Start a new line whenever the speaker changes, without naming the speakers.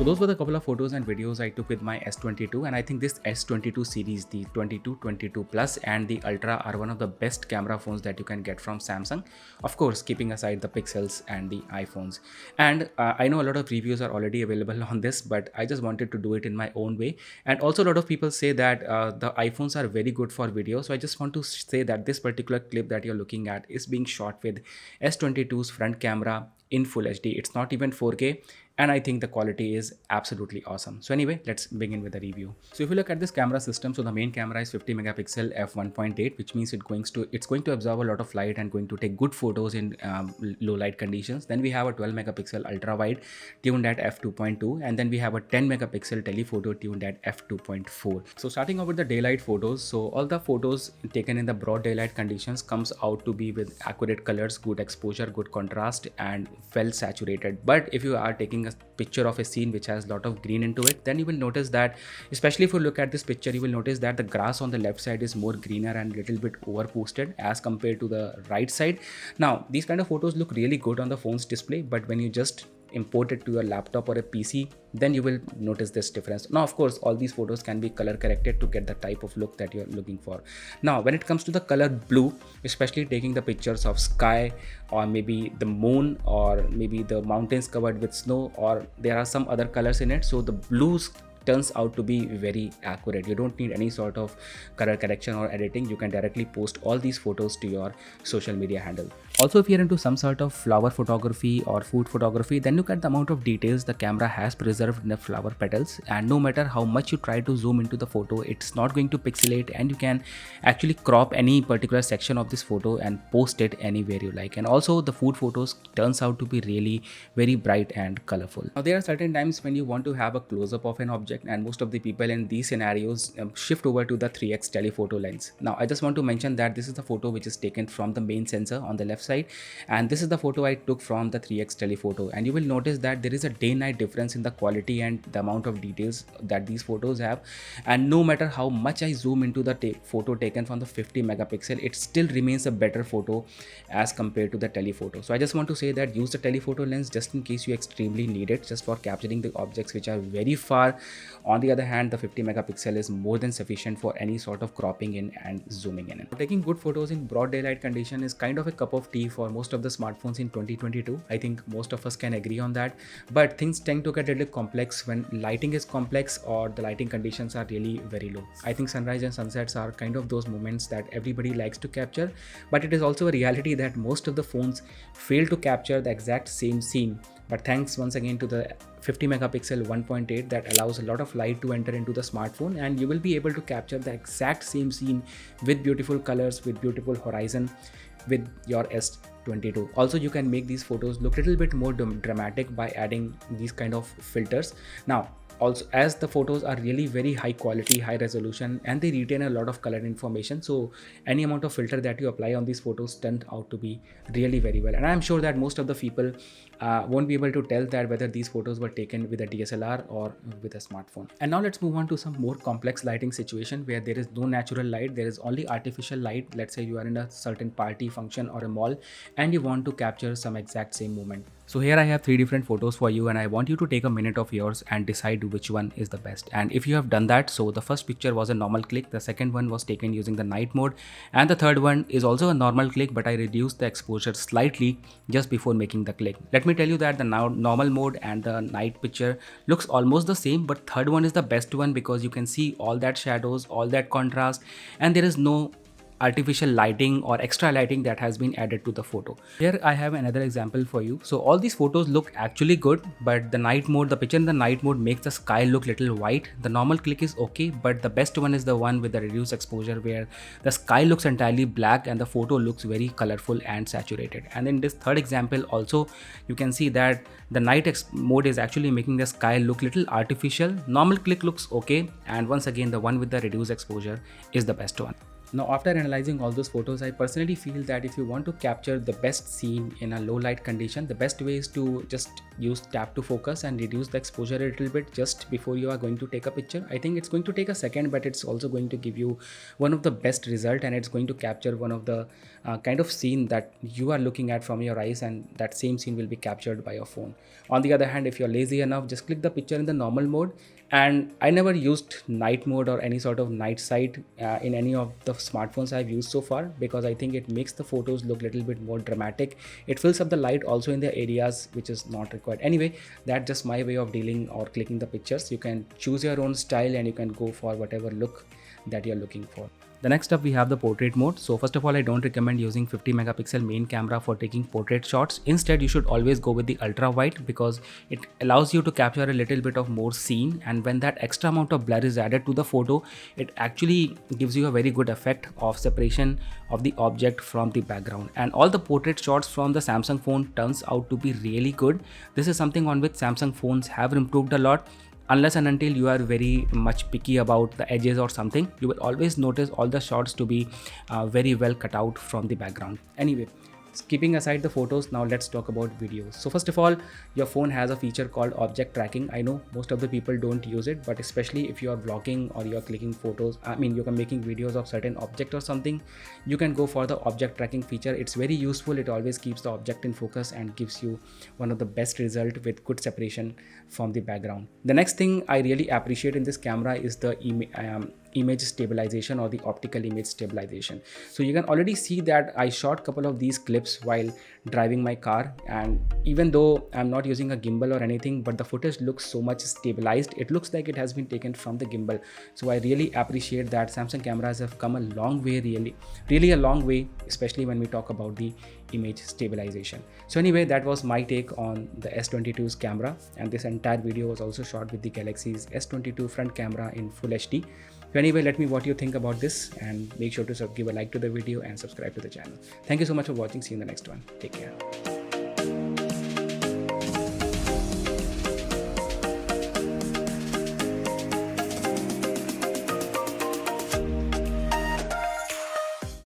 So those were the couple of photos and videos I took with my S22, and I think this S22 series, the 22, 22 Plus and the Ultra are one of the best camera phones that you can get from Samsung. Of course, keeping aside the Pixels and the iPhones. And I know a lot of reviews are already available on this, but I just wanted to do it in my own way. And also a lot of people say that the iPhones are very good for video. So I just want to say that this particular clip that you're looking at is being shot with S22's front camera in Full HD. It's not even 4K, and I think the quality is absolutely awesome. So anyway, let's begin with the review. So if you look at this camera system, so the main camera is 50 megapixel f1.8, which means it's going to absorb a lot of light and going to take good photos in low light conditions. Then we have a 12 megapixel ultra wide tuned at f2.2, and then we have a 10 megapixel telephoto tuned at f2.4. So starting off with the daylight photos, so all the photos taken in the broad daylight conditions comes out to be with accurate colors, good exposure, good contrast, and well saturated. But if you are taking a picture of a scene which has a lot of green into it, then you will notice that, especially if you look at this picture, you will notice that the grass on the left side is more greener and a little bit over posted as compared to the right side. Now these kind of photos look really good on the phone's display, but when you just import it to your laptop or a PC, then you will notice this difference. Now of course all these photos can be color corrected to get the type of look that you're looking for. Now when it comes to the color blue, especially taking the pictures of sky or maybe the moon or maybe the mountains covered with snow, or there are some other colors in it, so the blues turns out to be very accurate. You don't need any sort of color correction or editing. You can directly post all these photos to your social media handle. Also, if you're into some sort of flower photography or food photography, then look at the amount of details the camera has preserved in the flower petals, and no matter how much you try to zoom into the photo, it's not going to pixelate, and you can actually crop any particular section of this photo and post it anywhere you like. And also the food photos turns out to be really very bright and colorful. Now there are certain times when you want to have a close-up of an object, and most of the people in these scenarios shift over to the 3x telephoto lens. Now I just want to mention that this is the photo which is taken from the main sensor on the left side, and this is the photo I took from the 3x telephoto, and you will notice that there is a day-night difference in the quality and the amount of details that these photos have. And no matter how much I zoom into the photo taken from the 50 megapixel, it still remains a better photo as compared to the telephoto. So I just want to say that use the telephoto lens just in case you extremely need it, just for capturing the objects which are very far. On the other hand, the 50 megapixel is more than sufficient for any sort of cropping in and zooming in. Taking good photos in broad daylight condition is kind of a cup of tea for most of the smartphones in 2022. I think most of us can agree on that. But things tend to get a little complex when lighting is complex or the lighting conditions are really very low. I think sunrise and sunsets are kind of those moments that everybody likes to capture, but it is also a reality that most of the phones fail to capture the exact same scene. But thanks once again to the 50 megapixel 1.8 that allows a lot of light to enter into the smartphone, and you will be able to capture the exact same scene with beautiful colors, with beautiful horizon with your S22. Also, you can make these photos look a little bit more dramatic by adding these kind of filters. Now also, as the photos are really very high quality, high resolution, and they retain a lot of color information, so any amount of filter that you apply on these photos turned out to be really very well. And I'm sure that most of the people won't be able to tell that whether these photos were taken with a DSLR or with a smartphone. And now let's move on to some more complex lighting situation where there is no natural light, there is only artificial light. Let's say you are in a certain party, function, or a mall, and you want to capture some exact same moment. So here I have 3 different photos for you, and I want you to take a minute of yours and decide which one is the best. And if you have done that, so the first picture was a normal click, the second one was taken using the night mode, and the third one is also a normal click, but I reduced the exposure slightly just before making the click. Let me tell you that the normal mode and the night picture looks almost the same, but third one is the best one because you can see all that shadows, all that contrast, and there is no artificial lighting or extra lighting that has been added to the photo. Here I have another example for you. So all these photos look actually good, but the night mode, the picture in the night mode makes the sky look little white. The normal click is okay, but the best one is the one with the reduced exposure where the sky looks entirely black and the photo looks very colorful and saturated. And in this third example also, you can see that the night mode is actually making the sky look little artificial. Normal click looks okay, and once again the one with the reduced exposure is the best one. Now, after analyzing all those photos, I personally feel that if you want to capture the best scene in a low light condition, the best way is to just use tap to focus and reduce the exposure a little bit just before you are going to take a picture. I think it's going to take a second, but it's also going to give you one of the best result, and it's going to capture one of the kind of scene that you are looking at from your eyes, and that same scene will be captured by your phone. On the other hand, if you're lazy enough, just click the picture in the normal mode. And I never used night mode or any sort of night sight in any of the smartphones I've used so far, because I think it makes the photos look a little bit more dramatic. It fills up the light also in the areas which is not required. Anyway, that's just my way of dealing or clicking the pictures. You can choose your own style and you can go for whatever look that you're looking for. The next up, we have the portrait mode. So first of all, I don't recommend using 50 megapixel main camera for taking portrait shots. Instead, you should always go with the ultra wide, because it allows you to capture a little bit of more scene, and when that extra amount of blur is added to the photo, it actually gives you a very good effect of separation of the object from the background. And all the portrait shots from the Samsung phone turns out to be really good. This is something on which Samsung phones have improved a lot. Unless and until you are very much picky about the edges or something, you will always notice all the shots to be very well cut out from the background. Anyway, keeping aside the photos, now let's talk about videos. So first of all, your phone has a feature called object tracking. I know most of the people don't use it, but especially if you are vlogging or you are clicking photos, you can making videos of certain object or something, you can go for the object tracking feature. It's very useful. It always keeps the object in focus and gives you one of the best result with good separation from the background. The next thing I really appreciate in this camera is the image stabilization or the optical image stabilization. So you can already see that I shot a couple of these clips while driving my car, and even though I'm not using a gimbal or anything, but the footage looks so much stabilized. It looks like it has been taken from the gimbal. So I really appreciate that Samsung cameras have come a long way, really a long way, especially when we talk about the image stabilization. So anyway, that was my take on the S22's camera, and this entire video was also shot with the Galaxy's S22 front camera in full HD. So anyway, let me know what you think about this, and make sure to give a like to the video and subscribe to the channel. Thank you so much for watching. See you in the next one. Take care.